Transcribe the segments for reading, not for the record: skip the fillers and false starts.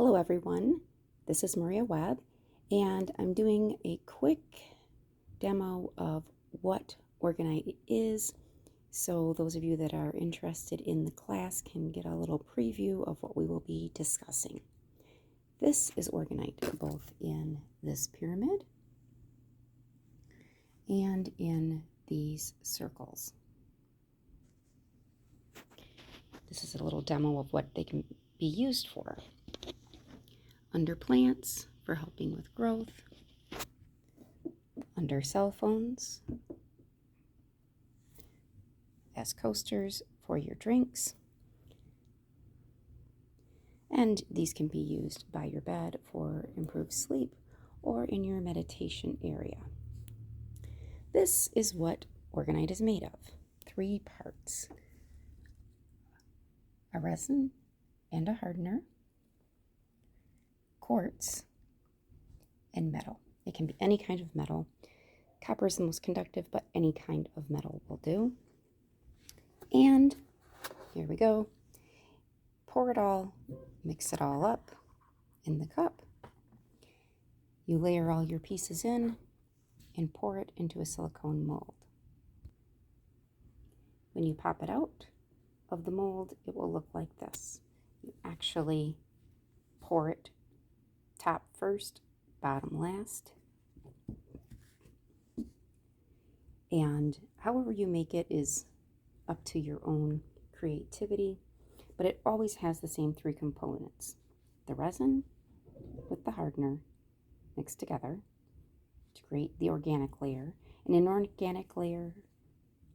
Hello everyone, this is Webb, and I'm doing a quick demo of what Orgonite is, so those of you that are interested in the class can get a little preview of what we will be discussing. This is Orgonite both in this pyramid and in these circles. This is a little demo of what they can be used for. Under plants for helping with growth, under cell phones, as coasters for your drinks, and these can be used by your bed for improved sleep or in your meditation area. This is what Orgonite is made of. 3 parts: a resin and a hardener, quartz, and metal. It can be any kind of metal. Copper is the most conductive, but any kind of metal will do. And here we go. Pour it all, mix it all up in the cup. You layer all your pieces in and pour it into a silicone mold. When you pop it out of the mold, it will look like this. You actually pour it top first, bottom last. And however you make it is up to your own creativity, but it always has the same 3 components: the resin with the hardener mixed together to create the organic layer, an inorganic layer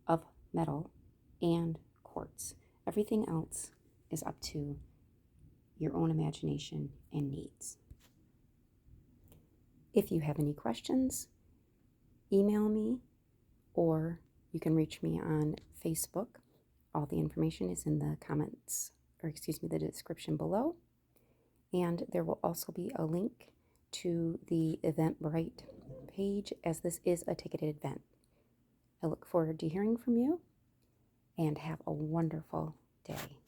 of metal, and quartz. Everything else is up to your own imagination and needs. If you have any questions, email me, or you can reach me on Facebook. All the information is in the comments, or the description below. And there will also be a link to the Eventbrite page, as this is a ticketed event. I look forward to hearing from you, and have a wonderful day.